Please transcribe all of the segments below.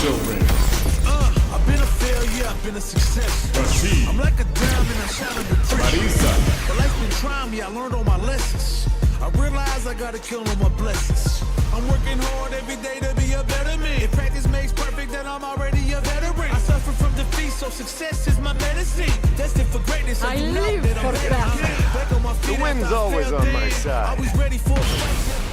children. I've been a failure, I've been a success. Rashid. I'm like a diamond, I shine under pressure. Marisa. But life's been trying me, I learned all my lessons. I realize I gotta kill all my blessings. I'm working hard every day to be a better man. If practice makes perfect, then I'm already a veteran. I suffer from defeat, so success is my medicine. Destined for greatness, I live for that. The wind's always on my side. Always ready for a fight.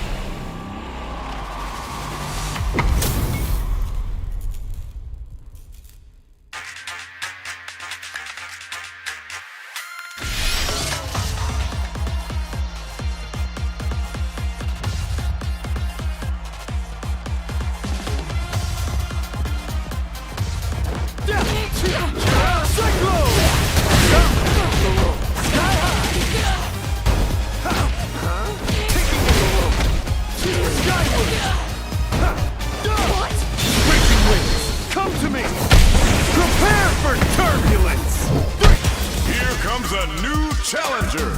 Come to me! Prepare for turbulence! Here comes a new challenger!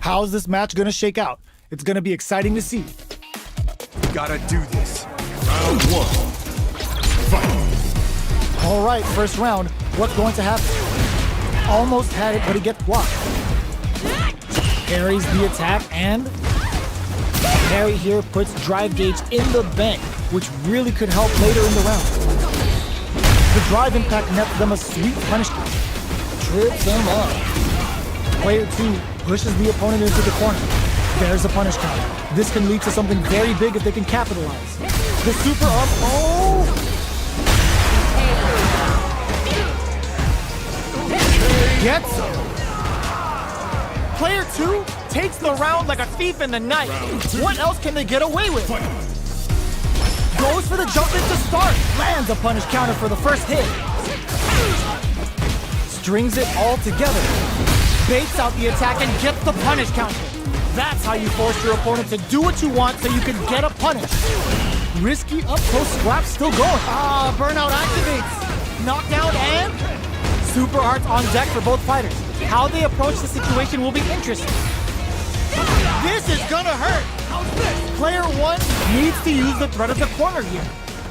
How's this match gonna shake out? It's gonna be exciting to see. Gotta do this. Round one. Fight. All right, first round. What's going to happen? Almost had it, but he gets blocked. Parries the attack, and parry here puts drive gauge in the bank, which really could help later in the round. The drive impact nets them a sweet punishment. Trips them up. Player 2 pushes the opponent into the corner. There's a punish counter. This can lead to something very big if they can capitalize. The super up. Oh! Gets him. Player 2 takes the round like a thief in the night. What else can they get away with? Goes for the jump in to start. Lands a punish counter for the first hit. Strings it all together. Baits out the attack and gets the punish counter. That's how you force your opponent to do what you want so you can get a punish. Risky up-close scrap still going. Burnout activates. Knockdown and super arts on deck for both fighters. How they approach the situation will be interesting. This is gonna hurt. Player 1 needs to use the threat of the corner here.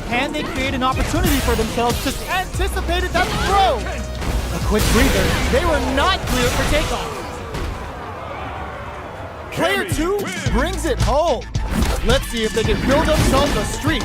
Can they create an opportunity for themselves to anticipate that throw? A quick breather. They were not clear for takeoff. Player 2 brings it home. Let's see if they can build themselves a streak.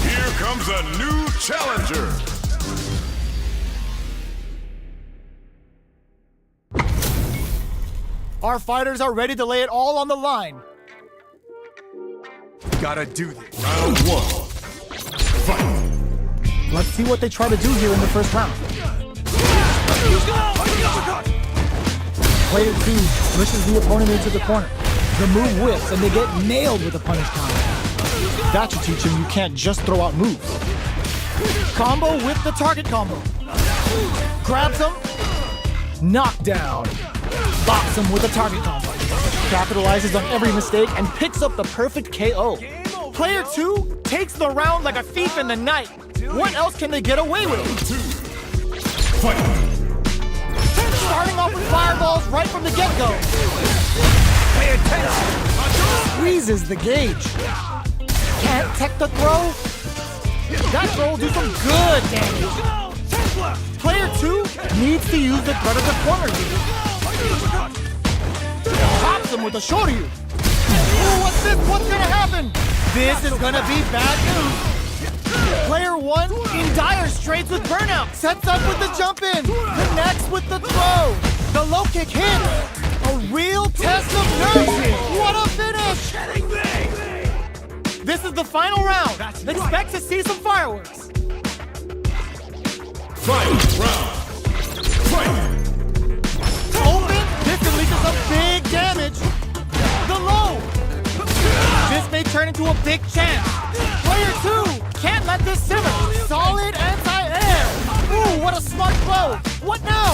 Here comes a new challenger! Our fighters are ready to lay it all on the line. Gotta do this. Round one. Fight. Let's see what they try to do here in the first round. Player 2 pushes the opponent into the corner. The move whips and they get nailed with a punish counter. That should teach him you can't just throw out moves. Combo with the target combo. Grabs him. Knockdown. Bops him with a target combo. Capitalizes on every mistake and picks up the perfect KO. Player 2 takes the round like a thief in the night. What else can they get away with? Fight. Starting off with fireballs right from the get-go. Pay attention. Squeezes the gauge. Can't tech the throw. That throw will do some good damage. Player 2 needs to use the threat of the corner here. Pops him with a shoryu. Ooh, what's this? What's gonna happen? This is gonna be bad news. Player 1 in dire straits with burnout. Sets up with the jump in. Connects with the throw. The low kick hits. A real test of nerve. What a finish! This is the final round. Expect to see some fireworks. Fight. Round. Fight. Open This may turn into a big chance. Player 2 can't let this simmer. Solid anti-air. Ooh, what a smart blow. What now?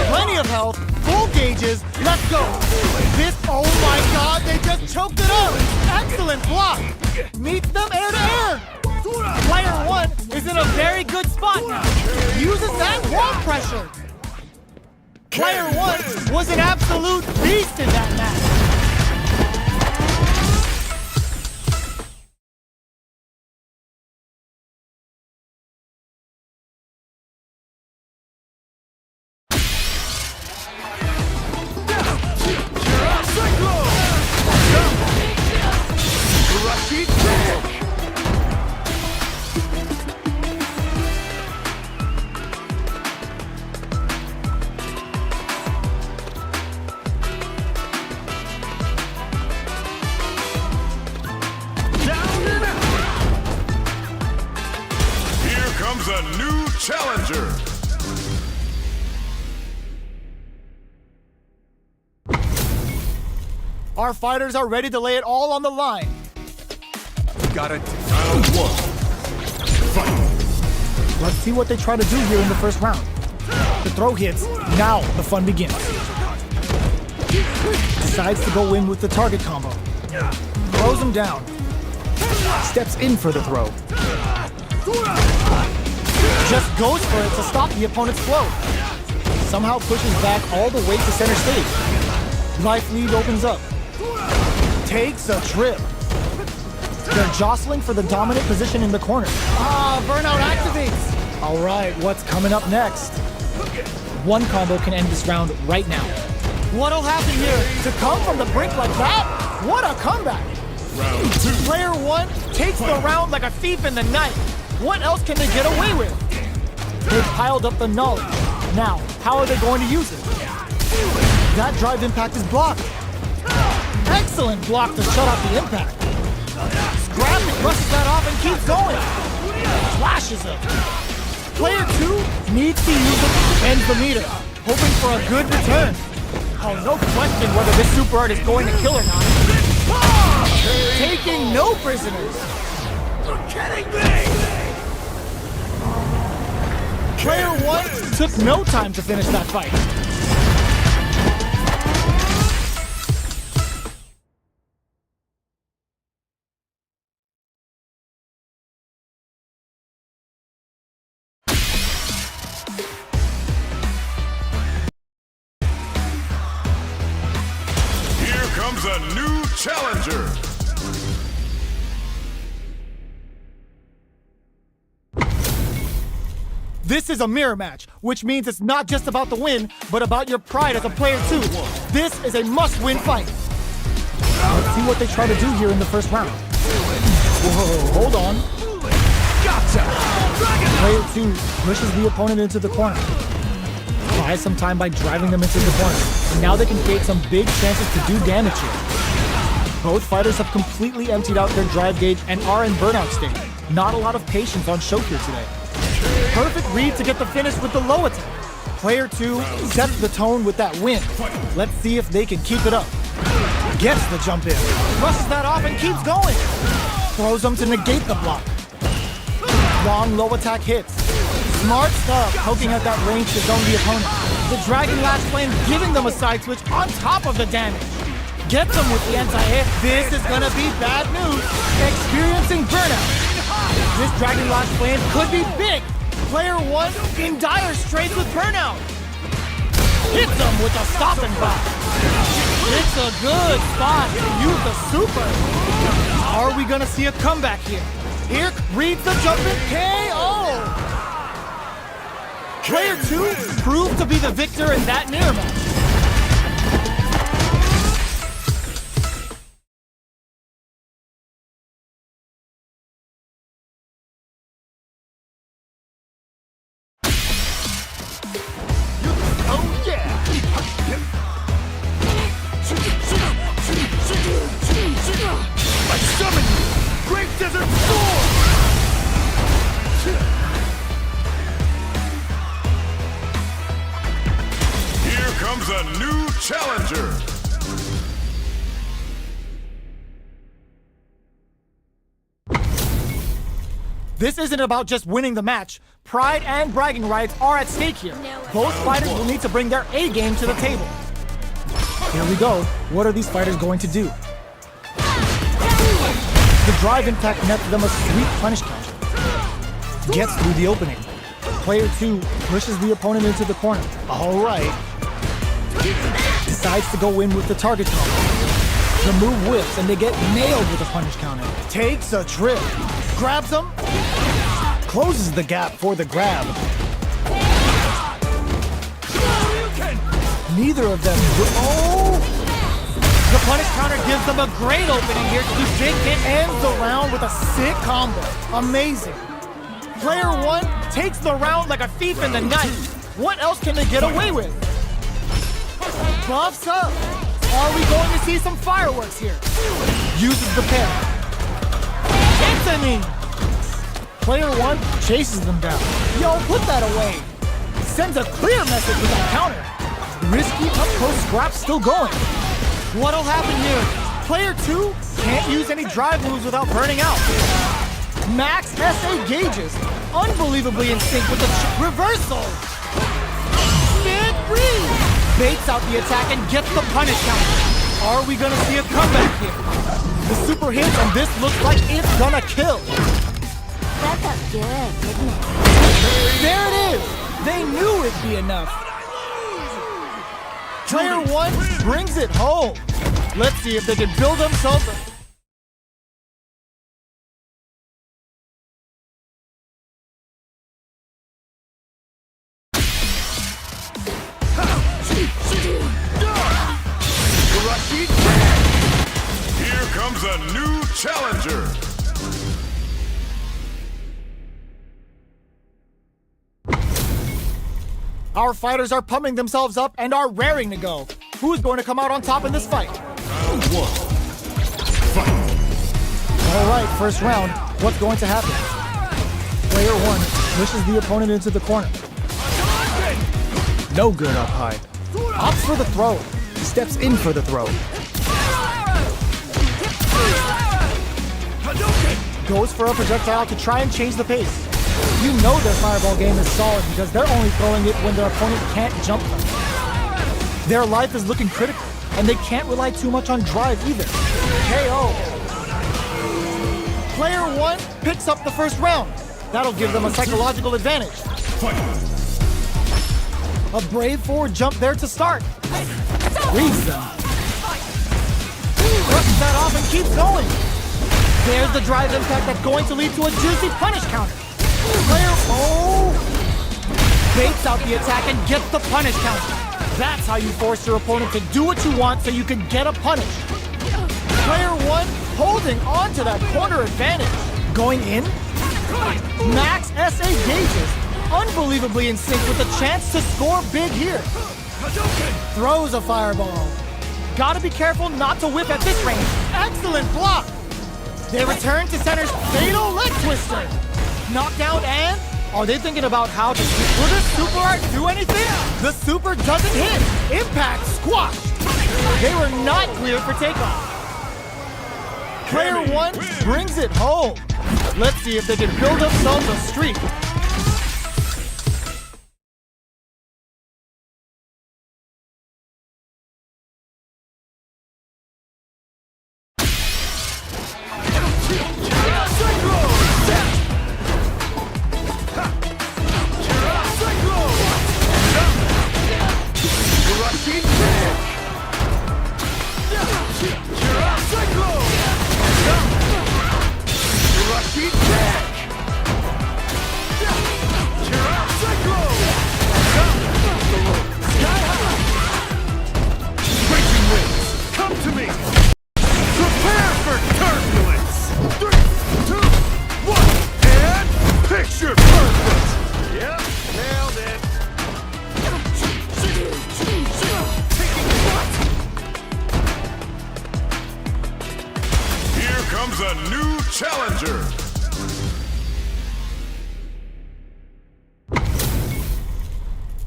Plenty of health, full gauges, let's go. This, oh my god, they just choked it up. Excellent block. Meets them air to air. Player 1 is in a very good spot now. Uses that wall pressure. Player 1 was an absolute beast in that match. A new challenger. Our fighters are ready to lay it all on the line. Gotta Round 1. Fight. Let's see what they try to do here in the first round. The throw hits, now the fun begins. Decides to go in with the target combo. Throws him down. Steps in for the throw. Just goes for it to stop the opponent's flow. Somehow pushes back all the way to center stage. Life lead opens up. Takes a trip. They're jostling for the dominant position in the corner. Burnout activates. All right, what's coming up next? One combo can end this round right now. What'll happen here? To come from the brink like that? What a comeback! Round 2. Player 1 takes the round like a thief in the night. What else can they get away with? They've piled up the knowledge. Now, how are they going to use it? That drive impact is blocked. Excellent block to shut out the impact. Scrap brushes that off and keeps going. Flashes him. Player 2 needs to use it to end the meter, hoping for a good return. Oh, no question whether this super art is going to kill or not. Taking no prisoners. You're kidding me! Player 1 took no time to finish that fight. Here comes a new challenger. This is a mirror match, which means it's not just about the win, but about your pride as a player too. This is a must-win fight. Let's see what they try to do here in the first round. Whoa, hold on. Gotcha! Player 2 pushes the opponent into the corner. Buys some time by driving them into the corner. And now they can create some big chances to do damage here. Both fighters have completely emptied out their drive gauge and are in burnout state. Not a lot of patience on show here today. Perfect read to get the finish with the low attack. Player 2 sets the tone with that win. Let's see if they can keep it up. Gets the jump in. Brushes that off and keeps going. Throws them to negate the block. Long low attack hits. Smart stuff, poking at that range to zone the opponent. The Dragon Lash Flame giving them a side switch on top of the damage. Gets them with the anti-hit. This is gonna be bad news. Experiencing burnout. This Dragon Lash Flame could be big. Player 1 in dire straits with burnout. Hits them with a stop and block. It's a good spot to use the super. Are we gonna see a comeback here? Here reads the jump in KO. Player 2 proved to be the victor in that mirror match. I summon you! Great Desert Storm! Here comes a new challenger. This isn't about just winning the match. Pride and bragging rights are at stake here. Both fighters will need to bring their A game to the table. Here we go. What are these fighters going to do? The drive impact nets them a sweet punish counter. Gets through the opening. Player 2 pushes the opponent into the corner. All right. Decides to go in with the target combo. The move whips and they get nailed with a punish counter. Takes a trip. Grabs him. Closes the gap for the grab. Neither of them. Oh! The punish counter gives them a great opening here. It ends the round with a sick combo. Amazing. Player 1 takes the round like a thief in the night. What else can they get away with? Buffs up. Are we going to see some fireworks here? Uses the pair. Hits a knee. Player 1 chases them down. Yo, put that away. Sends a clear message with that counter. Risky up-close scrap still going. What'll happen here? Player 2 can't use any drive moves without burning out. Max SA gauges, unbelievably in sync with the reversal. Mid-breeze baits out the attack and gets the punish counter. Are we gonna see a comeback here? The super hits and this looks like it's gonna kill. That felt good, didn't it? There it is. They knew it'd be enough. Player 1 brings it home. Let's see if they can build themselves a... Here comes a new challenger. Our fighters are pumping themselves up and are raring to go. Who's going to come out on top in this fight? Round 1. Fight. All right, first round. What's going to happen? Player 1 pushes the opponent into the corner. No good up high. Opts for the throw. Steps in for the throw. Goes for a projectile to try and change the pace. You know their fireball game is solid because they're only throwing it when their opponent can't jump them. Their life is looking critical, and they can't rely too much on drive either. KO. Player 1 picks up the first round. That'll give them a psychological advantage. A brave forward jump there to start. Reads them. Brushes that off and keeps going. There's the drive impact that's going to lead to a juicy punish counter. Player baits out the attack and gets the punish counter. That's how you force your opponent to do what you want so you can get a punish. Player 1 holding on to that corner advantage. Going in. Max SA gauges, unbelievably in sync with a chance to score big here. Throws a fireball. Gotta be careful not to whip at this range. Excellent block. They return to center's fatal leg twister. Knockdown and... Are they thinking about how to... Will this super art do anything? The super doesn't hit. Impact squash. They were not cleared for takeoff. Player 1 brings it home. Let's see if they can build themselves a streak. A new challenger.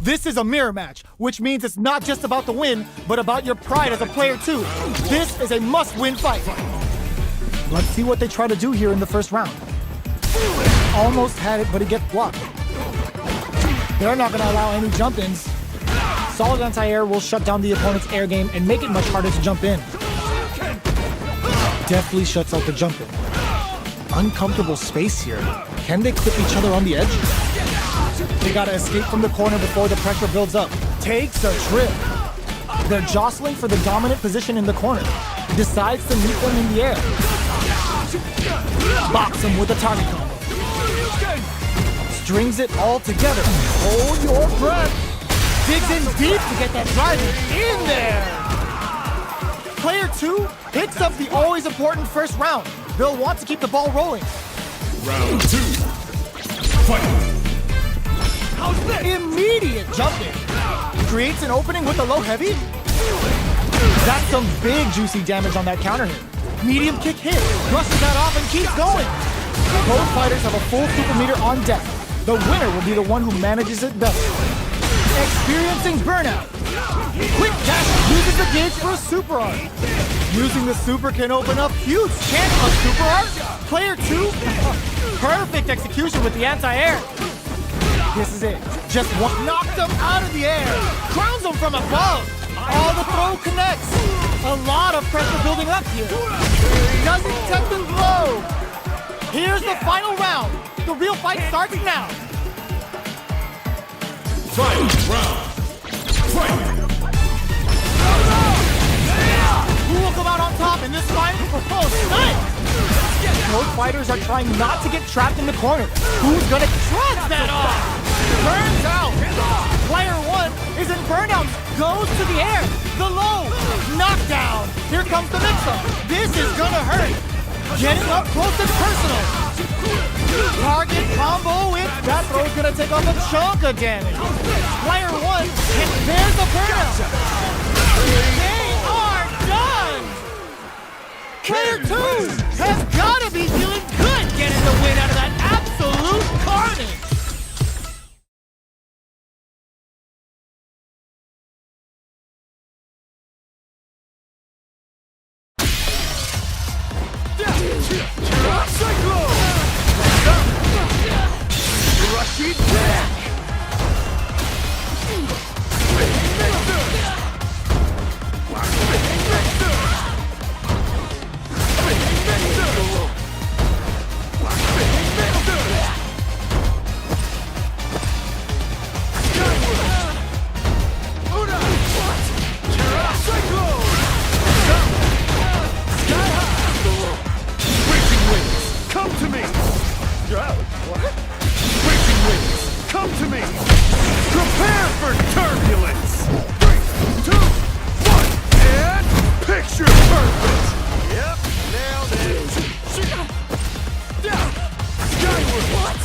This is a mirror match, which means it's not just about the win, but about your pride as a player too. This is a must-win fight. Let's see what they try to do here in the first round. almost had it, but it gets blocked. They're not going to allow any jump-ins. Solid anti-air will shut down the opponent's air game and make it much harder to jump in. Definitely shuts out the jump in. Uncomfortable space here. Can they clip each other on the edge? They gotta escape from the corner before the pressure builds up. Takes a trip. They're jostling for the dominant position in the corner. Decides to meet them in the air. Box him with a target combo. Strings it all together. Hold your breath. Digs in deep to get that drive in there. Player 2 picks up the always important first round. They'll want to keep the ball rolling. Round 2. Fight. Immediate jumping. Creates an opening with the low heavy. That's some big juicy damage on that counter hit. Medium kick hit. Brushes that off and keeps going. Both fighters have a full super meter on deck. The winner will be the one who manages it best. Experiencing burnout. Quick dash uses the gauge for a super art. Using the super can open up huge chance of super art. Player 2, perfect execution with the anti-air. This is it. Just one. Knocked him out of the air. Crowns him from above. All the throw connects. A lot of pressure building up here. Doesn't touch the blow. Here's the final round. The real fight starts now. Fight. Round. Fight. Who will come out on top in this final proposed fight? Both fighters are trying not to get trapped in the corner. Who's gonna trust that off? Burns out. Player 1 is in burnout. Goes to the air. The low. Knockdown. Here comes the mix-up. This is gonna hurt. Getting up close and personal. Target combo with that throw's gonna take off a chunk of damage. Player 1, and there's the burnout. They are done. Player 2 has gotta be feeling good getting the win out of that absolute carnage. Rashid back. Come to me! What? Raging winds, come to me! Prepare for turbulence! 3, 2, 1, and picture perfect! Yep, nailed it! Skyward! What?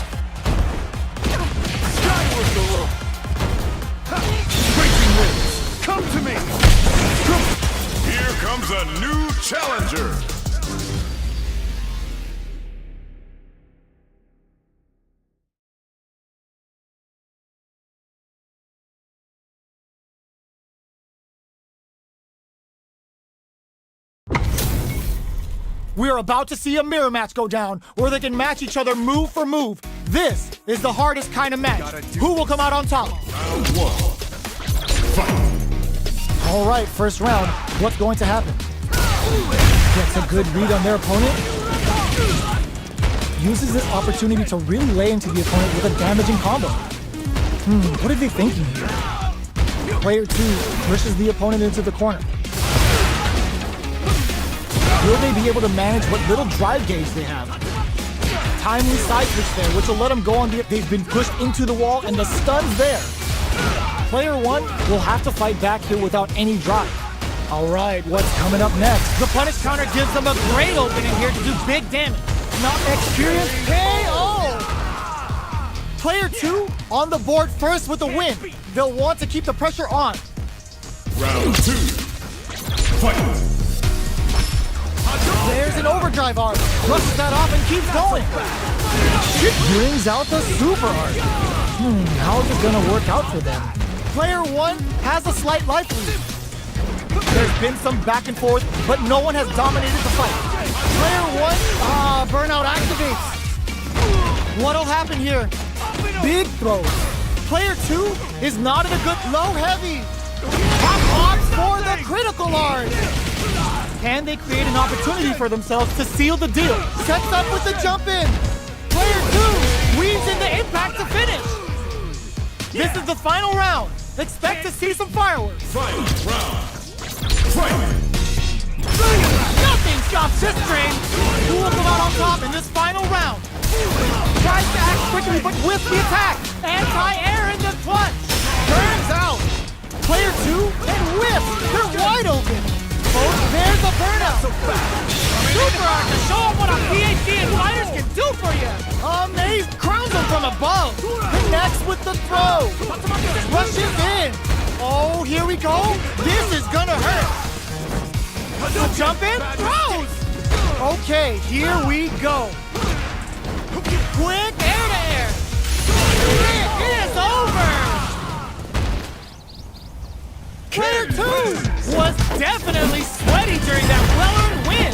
Skyward below! Raging winds, come to me! Here comes a new challenger! We're about to see a mirror match go down, where they can match each other move for move. This is the hardest kind of match. Who will come out on top? Round 1. Fight. All right, first round. What's going to happen? Gets a good read on their opponent. Uses this opportunity to really lay into the opponent with a damaging combo. What are they thinking here? Player 2 pushes the opponent into the corner. Will they be able to manage what little drive gauge they have? Timely side switch there, which will let them go on the... They've been pushed into the wall, and the stun's there. Player 1 will have to fight back here without any drive. All right, what's coming up next? The punish counter gives them a great opening here to do big damage. Not experience KO! Player 2 on the board first with the win. They'll want to keep the pressure on. Round 2. Fight. There's an overdrive art. Brushes that off and keeps going. Brings out the super art. How's it gonna work out for them? Player 1 has a slight life lead. There's been some back and forth, but no one has dominated the fight. Player 1, burnout activates. What'll happen here? Big throws. Player 2 is not in a good low heavy. Top opts for the critical art. Can they create an opportunity for themselves to seal the deal? Sets up with the jump in. Player 2 weaves in the impact to finish. This is the final round. Expect to see some fireworks. Final round. Fight! Nothing stops this train. Who will come out on top in this final round? Tries to act quickly, but with the attack. Anti-air in the clutch. Turns out. Player 2 and whip. They're wide open. Oh, there's the burnout. Super art to show them what a PhD in fighters can do for you. Amaze crowns them from above. Connects with the throw. Rushes in. Oh, here we go. This is gonna hurt. The jump in, throws. Okay, here we go. Quick air to air. It is over. Player 2 was definitely sweaty during that well-earned win.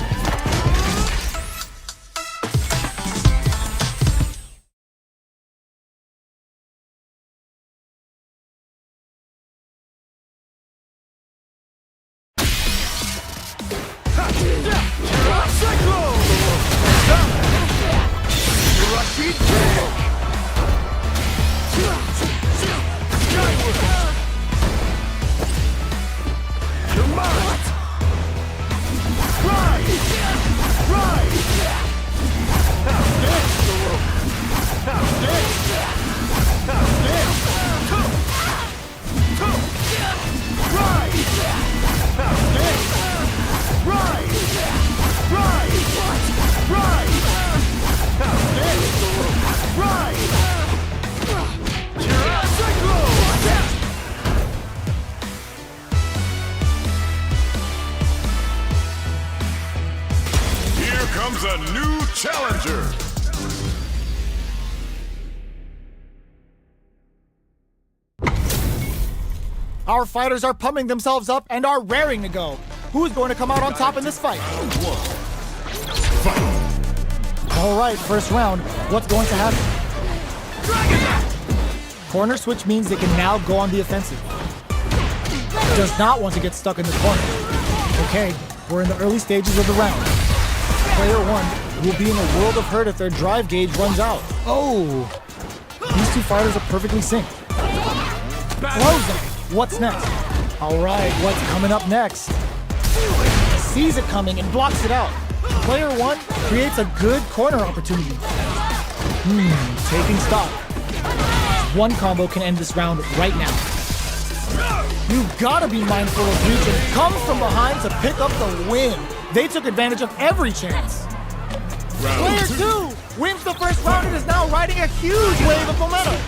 Here comes a new challenger. Our fighters are pumping themselves up and are raring to go. Who's going to come out on top in this fight? All right, first round. What's going to happen? Corner switch means they can now go on the offensive. Does not want to get stuck in the corner. Okay, we're in the early stages of the round. Player 1 will be in a world of hurt if their drive gauge runs out. Oh! These two fighters are perfectly synced. Close them. What's next? All right, what's coming up next? Sees it coming and blocks it out. Player 1 creates a good corner opportunity. Taking stock. One combo can end this round right now. You've got to be mindful of reach and come from behind to pick up the win. They took advantage of every chance. Player 2 wins the first round and is now riding a huge wave of momentum.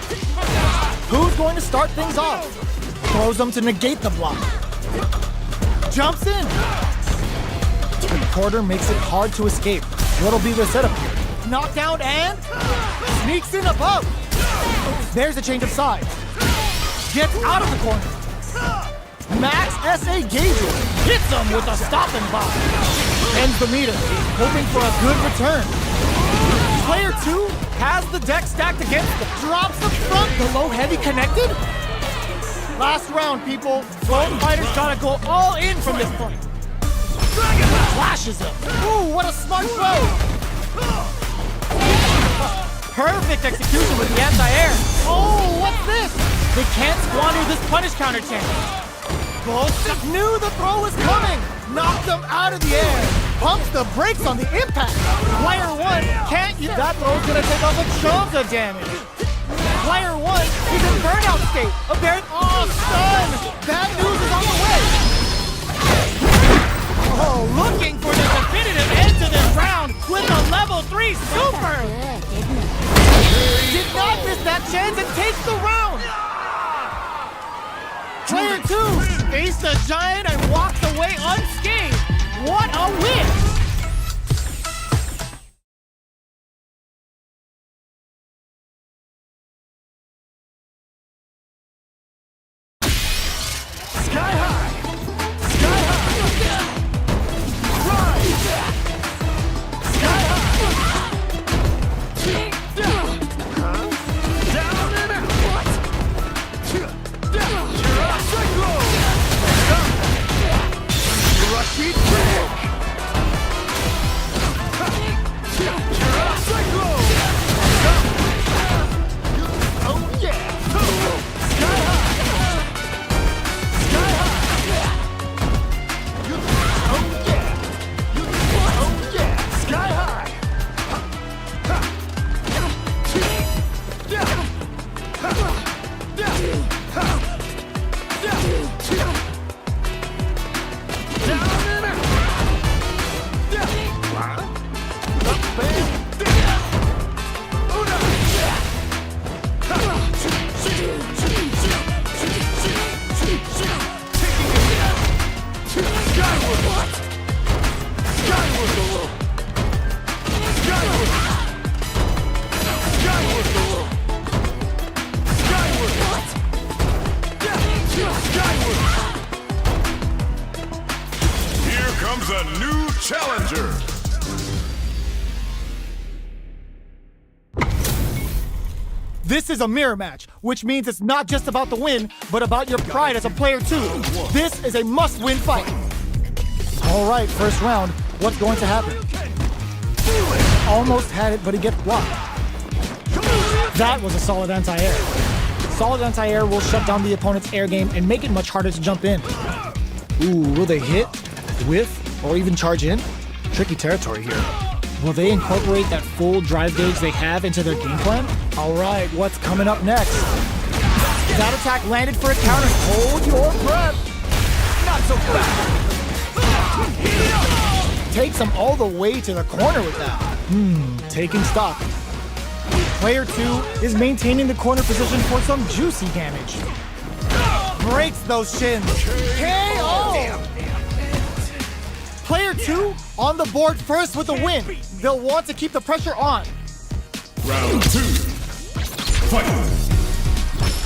Who's going to start things off? Throws them to negate the block. Jumps in. Recorder makes it hard to escape. What'll be their setup here? Knockdown and sneaks in above. There's a change of sides. Gets out of the corner. Max SA gauges. Hits him with a stop and pop. Ends the meter, hoping for a good return. Player 2 has the deck stacked against them. Drops the front. The low heavy connected. Last round, people. Both fighters gotta go all in from this point. Flashes him. Ooh, what a smart throw. Perfect execution with the anti-air. Oh, what's this? They can't squander this punish counter chance. Both knew the throw was coming. Knocked them out of the air. Pumps the brakes on the impact. Player 1 can't use that throw's gonna take off a chunk of damage. Player 1 is in burnout state. Stun! Bad news is on the way. Oh, looking for the definitive end to this round with a level 3 super. Good, isn't it? Did not miss that chance and takes the round. Player 2 faced the giant and walks away unscathed. What a win! Sky high! Sky high! Rise! Sky high! This is a mirror match, which means it's not just about the win, but about your pride as a player too. This is a must-win fight. All right, first round. What's going to happen? Almost had it, but he gets blocked. That was a solid anti-air. Solid anti-air will shut down the opponent's air game and make it much harder to jump in. Ooh, will they hit, whiff, or even charge in? Tricky territory here. Will they incorporate that full drive gauge they have into their game plan? All right, what's coming up next? That attack landed for a counter. Hold your breath. Not so fast. Takes him all the way to the corner with that. Taking stock. Player 2 is maintaining the corner position for some juicy damage. Breaks those shins. KO! Player 2 on the board first with the win. They'll want to keep the pressure on. Round 2. Fight.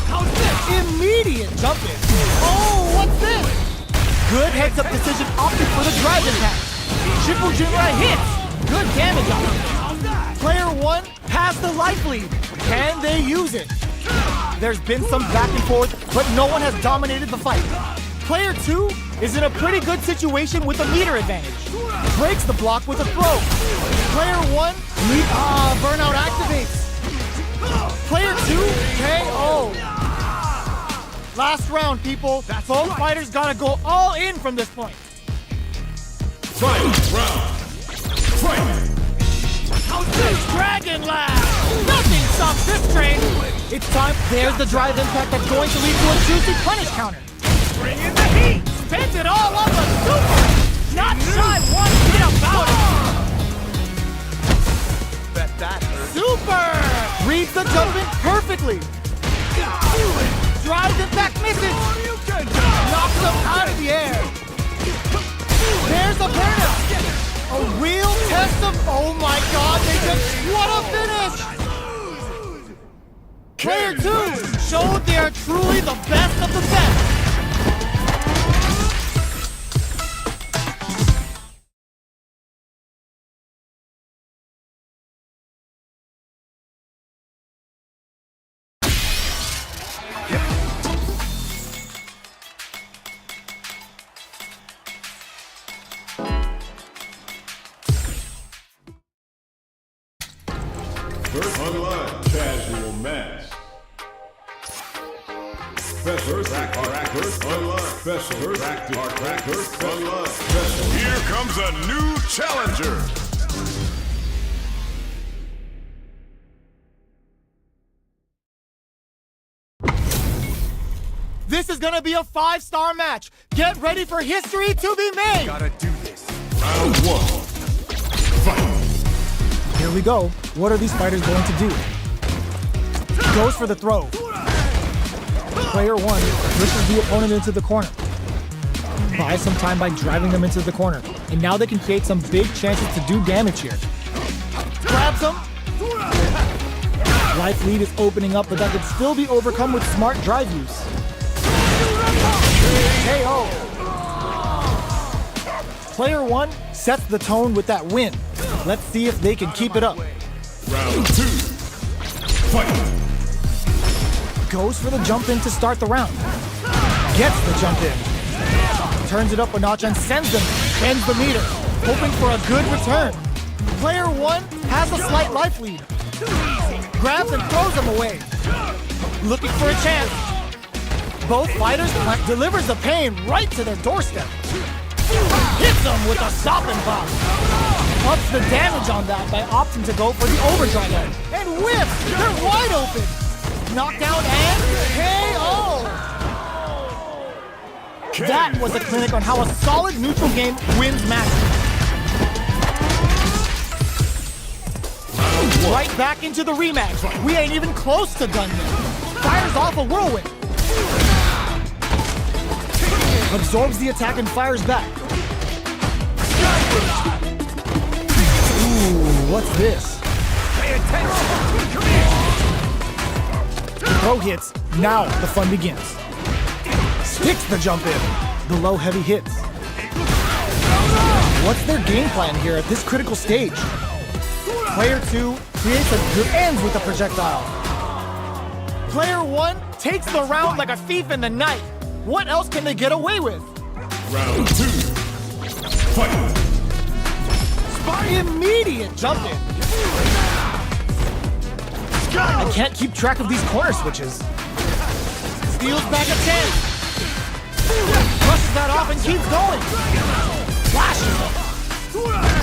How's this? Immediate jump in. Oh, what's this? Good heads-up decision opted for the drive impact. Triple Jinrai hits. Good damage on it. Player 1 has the life lead. Can they use it? There's been some back and forth, but no one has dominated the fight. Player 2 is in a pretty good situation with a meter advantage. Breaks the block with a throw. Player 1, burnout activates. Player 2, KO. Last round, people. Both fighters gotta go all in from this point. Fight. Round. Fight. How's this? Dragon Lash! Nothing stops this train! It's time. There's the drive impact that's going to lead to a juicy punish counter. Bring in the heat! Spends it all on the super! Not shy one bit about it! Bet that hurt. Super! Reads the jump in perfectly! Drive impact misses! Knocks them out of the air! There's the burnout! A real test of, oh my god, they just, what a finish! Player 2 showed they are truly the best of the best. First online casual match. Special first online special first online special. Here comes a new challenger. This is gonna be a 5-star match. Get ready for history to be made. Gotta do this. Round 1. Fight. Here we go. What are these fighters going to do? Goes for the throw. Player 1 pushes the opponent into the corner. Buys some time by driving them into the corner. And now they can create some big chances to do damage here. Grabs him. Life lead is opening up, but that could still be overcome with smart drive use. KO. Player 1 sets the tone with that win. Let's see if they can keep it up. Round 2. Fight. Goes for the jump in to start the round. Gets the jump in. Turns it up a notch and sends them. Bends the meter. Hoping for a good return. Player 1 has a slight life lead. Grabs and throws him away. Looking for a chance. Both fighters delivers the pain right to their doorstep. Hits them with a stop and pop. Ups the damage on that by opting to go for the overdrive. And whiffs! They're wide open! Knockdown and KO! That was a clinic on how a solid neutral game wins matches. Right back into the rematch. We ain't even close to done yet. Fires off a whirlwind. Absorbs the attack and fires back. Ooh, what's this? Pay attention. Throw hits. Now the fun begins. Sticks the jump in. The low heavy hits. What's their game plan here at this critical stage? Player 2 creates a good ends with a projectile. Player one takes the round like a thief in the night. What else can they get away with? Round 2. Fight. Immediate jump in. I can't keep track of these corner switches. Steals back a chance. Brushes that off and keeps going. Flashes him.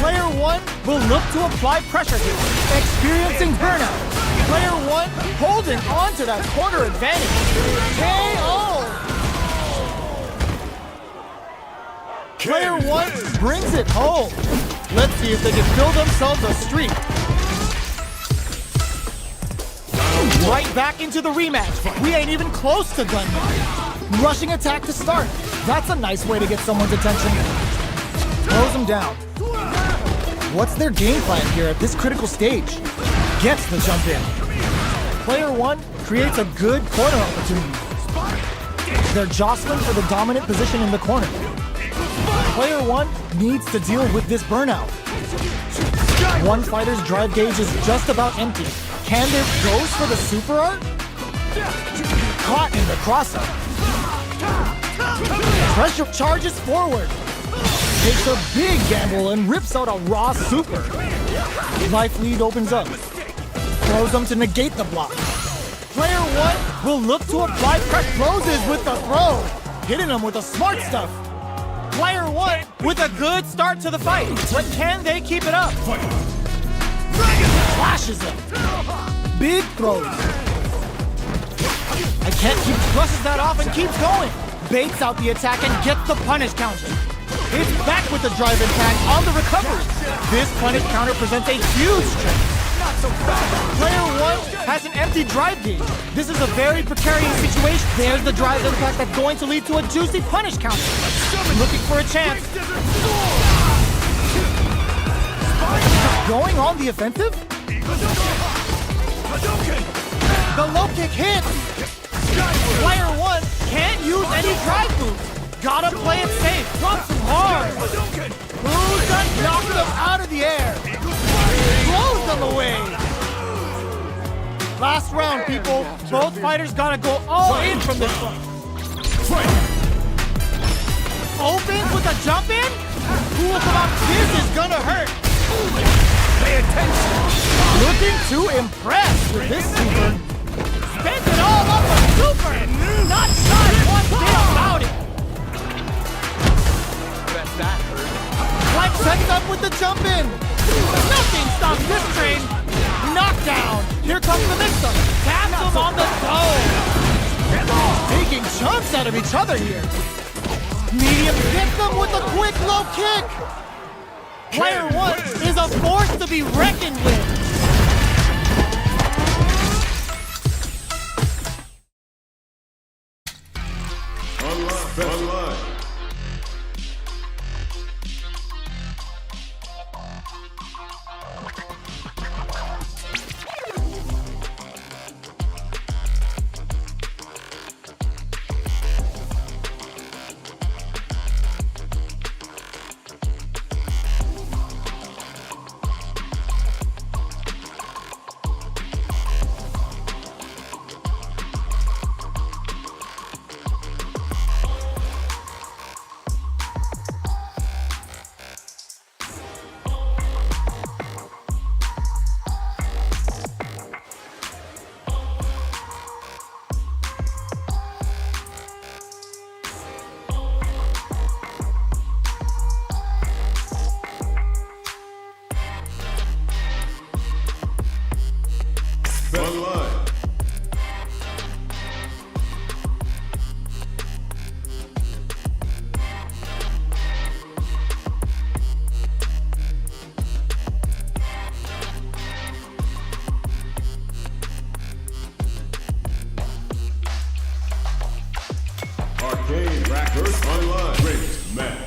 Player one will look to apply pressure here, experiencing burnout. Player one holding on to that corner advantage. KO! Player one brings it home. Let's see if they can fill themselves a streak. Right back into the rematch. We ain't even close to done yet. Rushing attack to start. That's a nice way to get someone's attention. Throws them down. What's their game plan here at this critical stage? Gets the jump in. Player one creates a good corner opportunity. They're jostling for the dominant position in the corner. Player one needs to deal with this burnout. One fighter's drive gauge is just about empty. Can there goes for the super art? Caught in the crossup. Pressure charges forward. Takes a big gamble and rips out a raw super. Life lead opens up. Throws them to negate the block. Player one will look to apply pressure. Closes with the throw. Hitting him with the smart stuff. Player one with a good start to the fight. But can they keep it up? Flashes him. Big throws. I can't keep brushes that off and keeps going. Baits out the attack and gets the punish counter. It's back with the drive attack on the recovery. This punish counter presents a huge strength. Player one has an empty drive gauge. This is a very precarious situation. There's the drive impact that's going to lead to a juicy punish counter. Looking for a chance. Going on the offensive? The low kick hits. Player one can't use any drive moves. Gotta play it safe. Drops him hard. Who's done knocking them out of the air? Blows them away. Last round, people. Both fighters gotta go all in from this one. Opens with a jump in? Who will come out? This is gonna hurt. Pay attention. Looking to impress with this super. Spends it all up on super. Not shy one bit about it. That hurt. Flex sets up with the jump in. Nothing stops this train. Knockdown. Here comes the mix-up. Taps him on the toe. Taking chunks out of each other here. Medium hits them with a quick low kick. Player one is a force to be reckoned with. Online. Online. Arcade Rackers Online. Great match.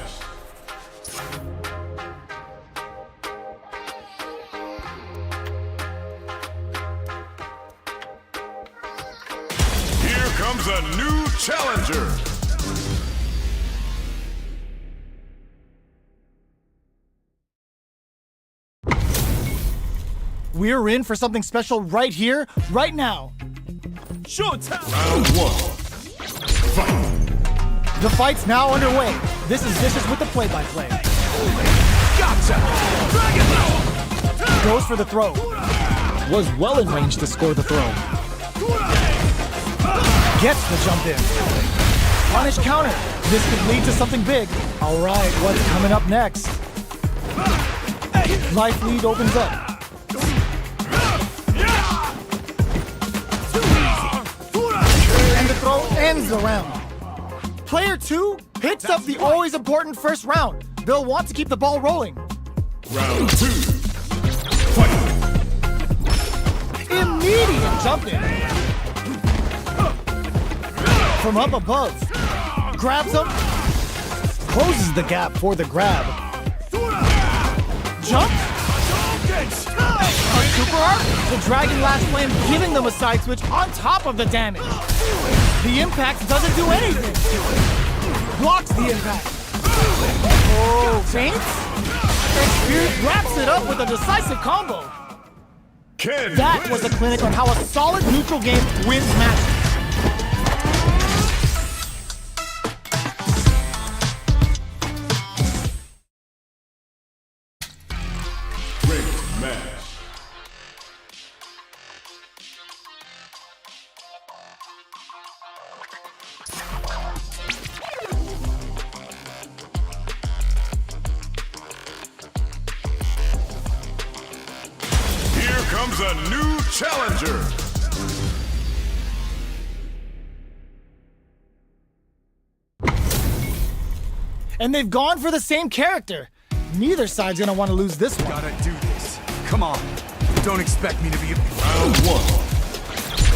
Comes a new challenger. We're in for something special right here, right now. Round 1. Fight. The fight's now underway. This is Vicious with the play-by-play. Goes for the throw. Was well in range to score the throw. Gets the jump in. Punish counter. This could lead to something big. All right, what's coming up next? Life lead opens up. And the throw ends the round. Player 2 picks up the always important first round. They'll want to keep the ball rolling. Round 2. Fight. Immediate jump in. From up above. Grabs him. Closes the gap for the grab. Jump. A super arc. The Dragon Lash Flame giving them a side switch on top of the damage. The impact doesn't do anything. Blocks the impact. Oh, feints? Experience wraps it up with a decisive combo. Ken That was a clinic on how a solid neutral game wins matches. Great match. Here comes a new challenger. And they've gone for the same character. Neither side's gonna want to lose this one. Gotta do this. Come on. Don't expect me to be. Round 1.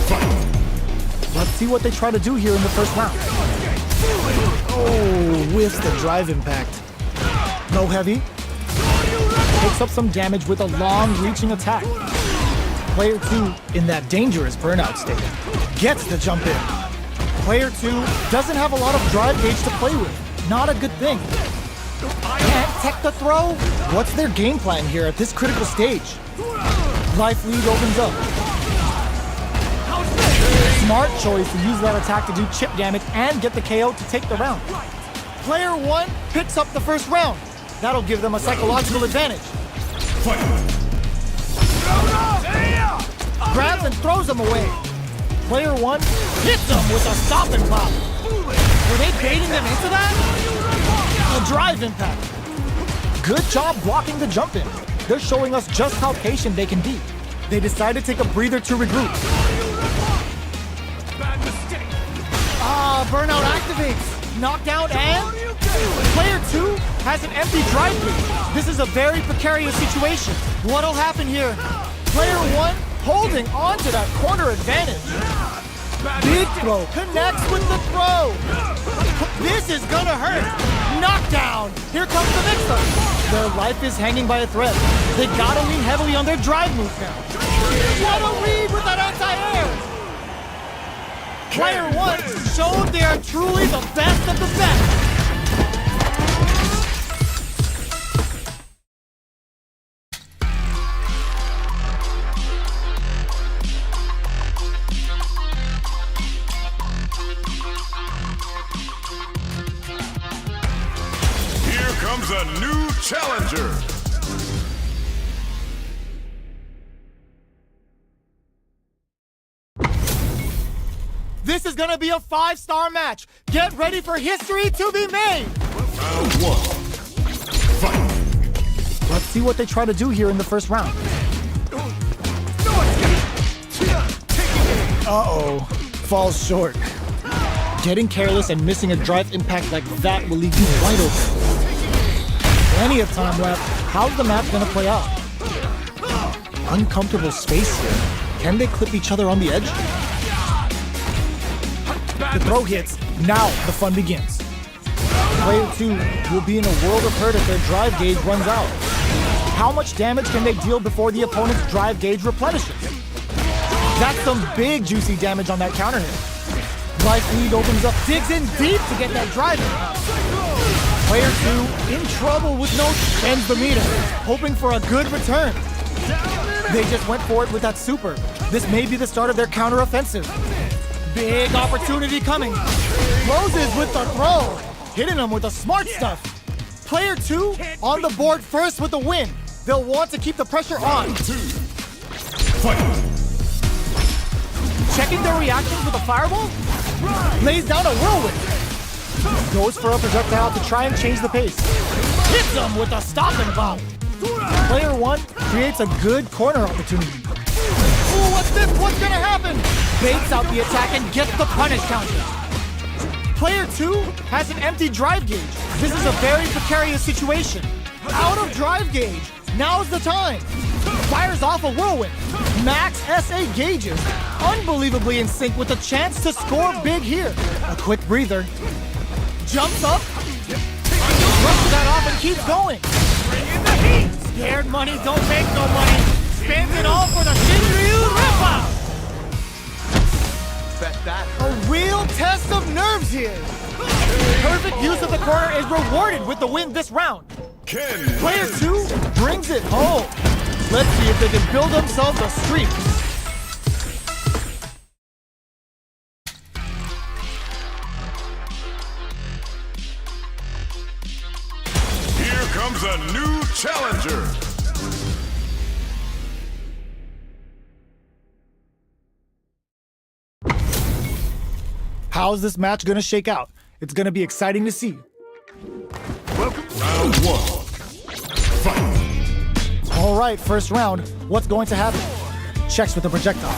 Fight. Let's see what they try to do here in the first round. Oh, whiffs the drive impact. No heavy. Takes up some damage with a long-reaching attack. Player 2 in that dangerous burnout state. Gets the jump in. Player 2 doesn't have a lot of drive gauge to play with. Not a good thing. Can't tech the throw? What's their game plan here at this critical stage? Life lead opens up. Smart choice to use that attack to do chip damage and get the KO to take the round. Player 1 picks up the first round. That'll give them a psychological advantage. Grabs and throws him away. Player 1 hits him with a stop and pop. Were they baiting them into that? A drive impact. Good job blocking the jump in. They're showing us just how patient they can be. They decide to take a breather to regroup. Burnout activates. Knockdown and... Player 2 has an empty drive gauge. This is a very precarious situation. What'll happen here? Player 1 holding on to that corner advantage. Big throw connects with the throw. This is gonna hurt. Knockdown. Here comes the mix-up. Their life is hanging by a thread. They gotta lean heavily on their drive move now. What a read with that anti-air. Player 1 showed they are truly the best of the best. Here comes a new challenger. This is gonna be a 5-star match. Get ready for history to be made. Round 1. Fight. Let's see what they try to do here in the first round. Uh-oh. Falls short. Getting careless and missing a drive impact like that will leave you wide open. Plenty of time left. How's the match gonna play out? Uncomfortable space here. Can they clip each other on the edge? The throw hits. Now the fun begins. Player 2 will be in a world of hurt if their drive gauge runs out. How much damage can they deal before the opponent's drive gauge replenishes? That's some big juicy damage on that counter hit. Life lead opens up, digs in deep to get that drive in. Player 2 in trouble with no ends the meter, hoping for a good return. They just went for it with that super. This may be the start of their counter offensive. Big opportunity coming. Closes with the throw. Hitting him with the smart stuff. Player 2 on the board first with the win. They'll want to keep the pressure on. Fight. Checking their reactions with a fireball. Lays down a whirlwind. Goes for a projectile to try and change the pace. Hits him with a stop and go. Player 1 creates a good corner opportunity. Ooh, what's this? What's gonna happen? Baits out the attack and gets the punish counter. Player 2 has an empty drive gauge. This is a very precarious situation. Out of drive gauge. Now's the time. Fires off a whirlwind. Max SA gauges. Unbelievably in sync with a chance to score big here. A quick breather. Jumps up. Brushes that off and keeps going. Scared money don't make no money. Spins it all for the Shinryu Ripper. Bet that. A real test of nerves here. Perfect use of the corner is rewarded with the win this round. Ken Player 2 brings it home. Let's see if they can build themselves a streak. Here comes a new challenger. How's this match gonna shake out? It's gonna be exciting to see. Round 1. Fight. All right, first round. What's going to happen? Checks with the projectile.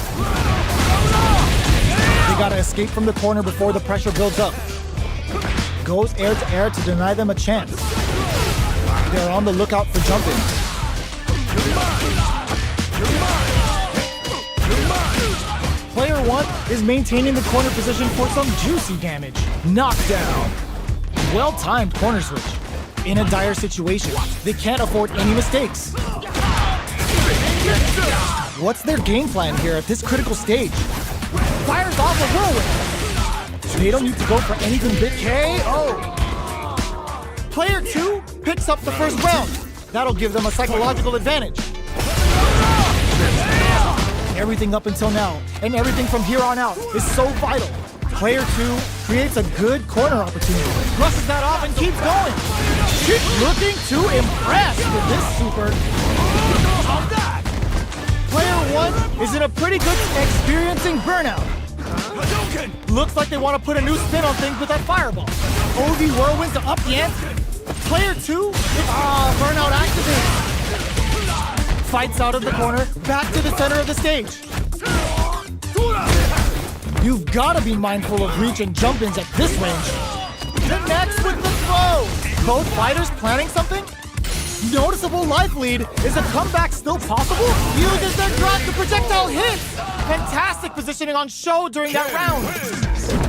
They gotta escape from the corner before the pressure builds up. Goes air to air to deny them a chance. They're on the lookout for jumping. Player 1 is maintaining the corner position for some juicy damage. Knockdown. Well-timed corner switch. In a dire situation, they can't afford any mistakes. What's their game plan here at this critical stage? Fires off a whirlwind. They don't need to go for anything big. KO. Player 2 picks up the first round. That'll give them a psychological advantage. Everything up until now, and everything from here on out, is so vital. Player 2 creates a good corner opportunity. Brushes that off and keeps going. Keep looking to impress with this super. Player 1 is in a pretty good experiencing burnout. Looks like they want to put a new spin on things with that fireball. OD whirlwinds to up the ante. Player 2 is burnout activated. Fights out of the corner, back to the center of the stage. You've got to be mindful of reach and jump-ins at this range. Connects with the throw. Both fighters planning something? Noticeable life lead. Is a comeback still possible? Uses their drop to projectile hits. Fantastic positioning on show during that round.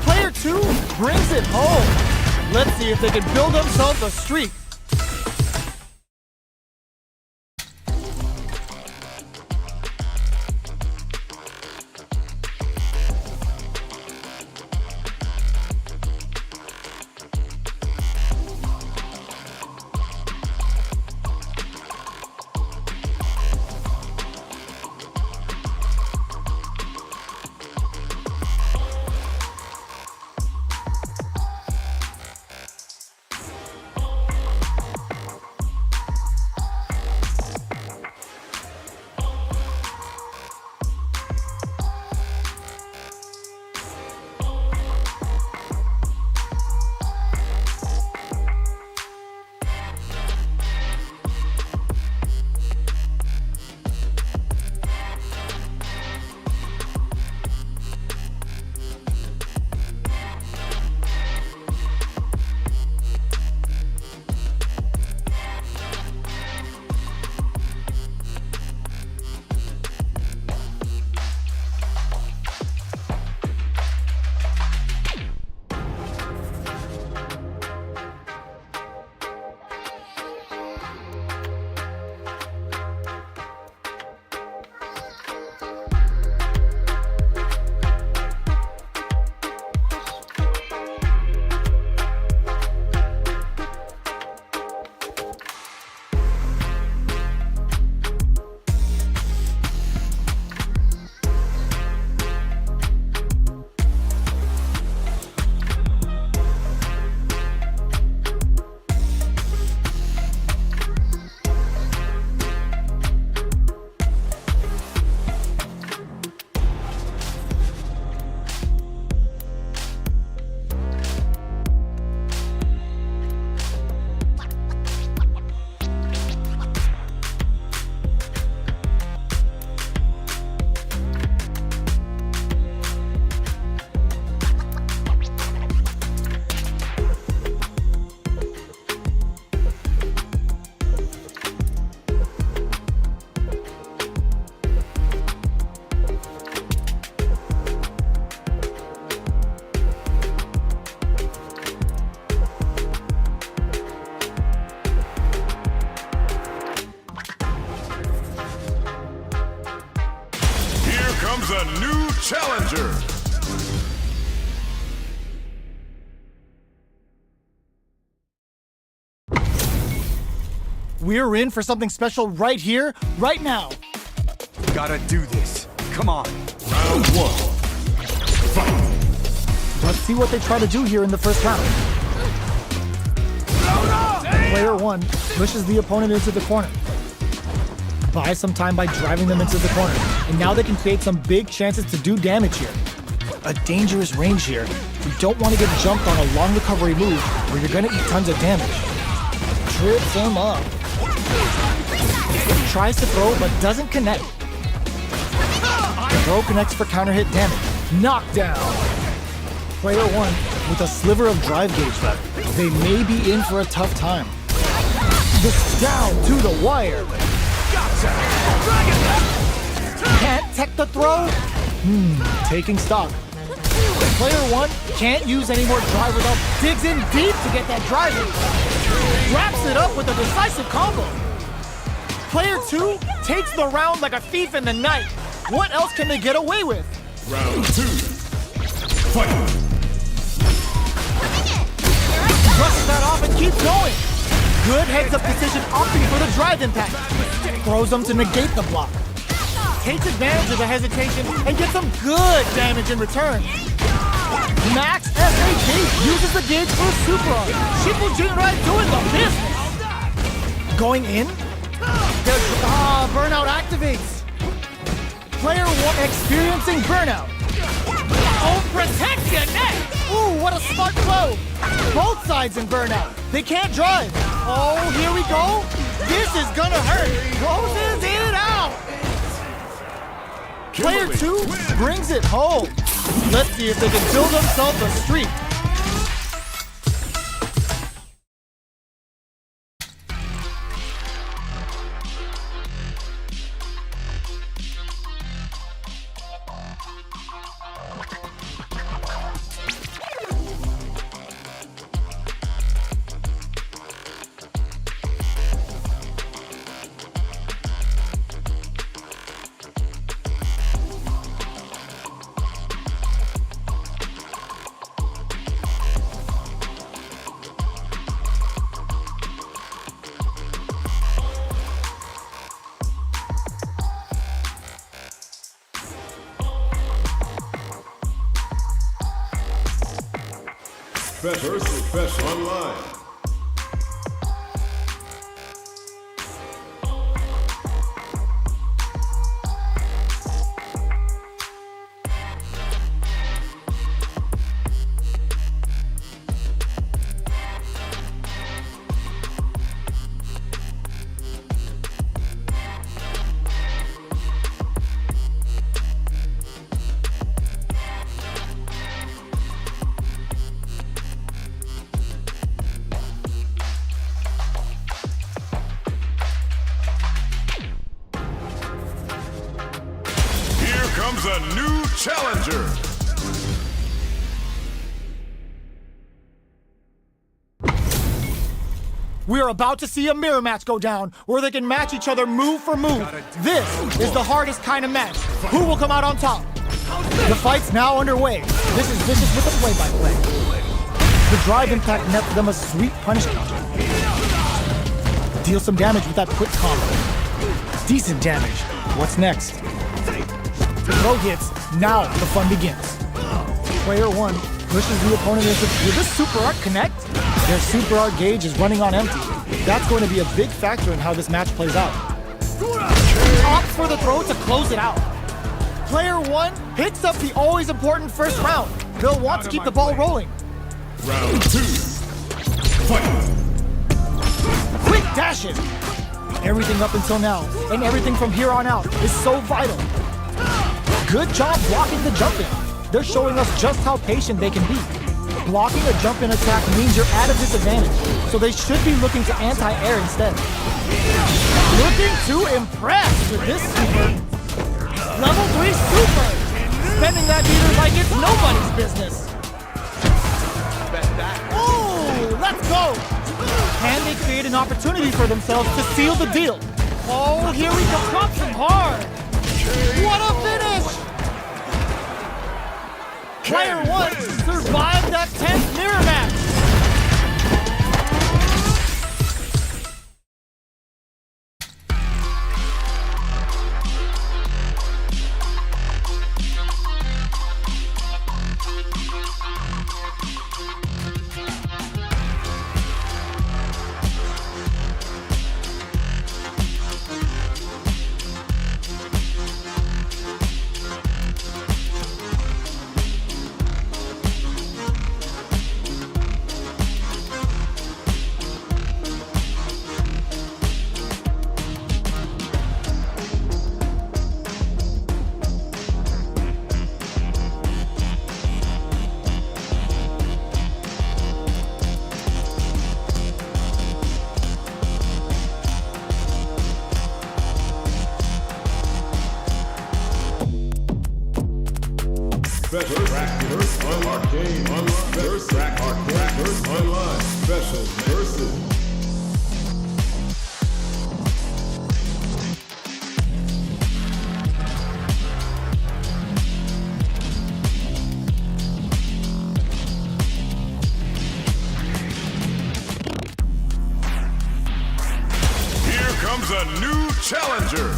Player 2 brings it home. Let's see if they can build themselves a streak. new challenger. We're in for something special right here, right now. Gotta do this. Come on. Round one. Fight. Let's see what they try to do here in the first round. Player 1 pushes the opponent into the corner. Buys some time by driving them into the corner. And now they can create some big chances to do damage here. A dangerous range here. You don't want to get jumped on a long recovery move or you're going to eat tons of damage. Trips him up. Tries to throw but doesn't connect. Throw connects for counter hit damage. Knockdown. Player 1 with a sliver of drive gauge left. They may be in for a tough time. This down to the wire. Can't tech the throw? Taking stock. Player 1 can't use any more drive without digs in deep to get that drive in. Wraps it up with a decisive combo. Player 2 takes the round like a thief in the night. What else can they get away with? Round two. Fight. Brushes that off and keeps going. Good heads-up decision opting for the drive impact. Throws them to negate the block. Takes advantage of the hesitation and gets some good damage in return. Max SAG uses the gauge for a super arm. Shifu Jinrai doing the business. Going in? Burnout activates. Player 1 experiencing burnout. Oh, protect your neck! Ooh, what a smart blow! Both sides in burnout. They can't drive. Oh, here we go. This is gonna hurt. Closes it out. Player 2 brings it home. Let's see if they can build themselves a streak. Versus Best Online. Comes a new challenger. We're about to see a mirror match go down, where they can match each other move for move. This is the hardest kind of match. Who will come out on top? The fight's now underway. This is Vicious with a play-by-play. The drive impact nets them a sweet punish counter. Deal some damage with that quick combo. Decent damage. What's next? Throw hits, now the fun begins. Player 1 pushes the opponent into... Will this Super Art connect? Their Super Art gauge is running on empty. That's going to be a big factor in how this match plays out. Opts for the throw to close it out. Player 1 picks up the always important first round. They'll want to keep the ball rolling. Round two. Fight. Quick dashes. Everything up until now, and everything from here on out, is so vital. Good job blocking the jump in. They're showing us just how patient they can be. Blocking a jump in attack means you're at a disadvantage, so they should be looking to anti-air instead. Looking to impress with this super. Level 3 super! Spending that meter like it's nobody's business. Ooh, let's go! Can they create an opportunity for themselves to seal the deal? Oh, here we go, drops him hard! What a finish! Player 1 survived that tense mirror match. Special versus arcade versus arcade versus online. Special versus. Here comes a new challenger.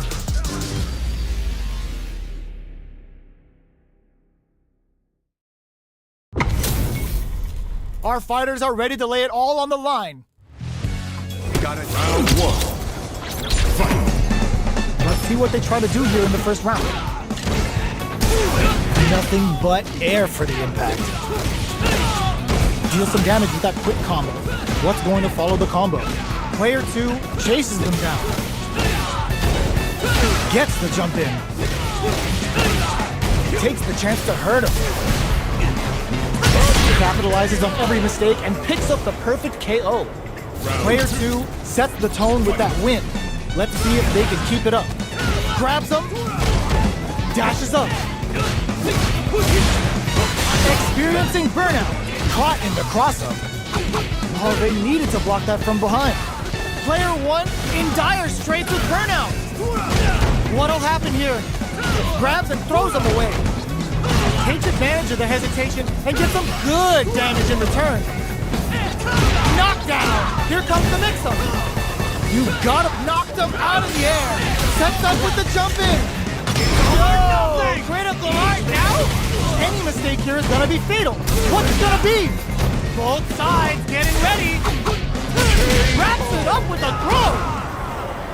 Our fighters are ready to lay it all on the line. Got it. Round 1. Fight. Let's see what they try to do here in the first round. Nothing but air for the impact. Deal some damage with that quick combo. What's going to follow the combo? Player 2 chases them down. Gets the jump in. Takes the chance to hurt him. Capitalizes on every mistake and picks up the perfect KO. Player 2 sets the tone with that win. Let's see if they can keep it up. Grabs him. Dashes up. Experiencing burnout. Caught in the cross-up. Oh, they needed to block that from behind. Player 1 in dire straits with burnout. What'll happen here? Grabs and throws him away. Takes advantage of the hesitation and gets some good damage in return. Knockdown! Here comes the mix-up. You got him, knocked him out of the air. Sets up with the jump in. Whoa! Critical art now? Any mistake here is gonna be fatal. What's it gonna be? Both sides getting ready. Wraps it up with a throw.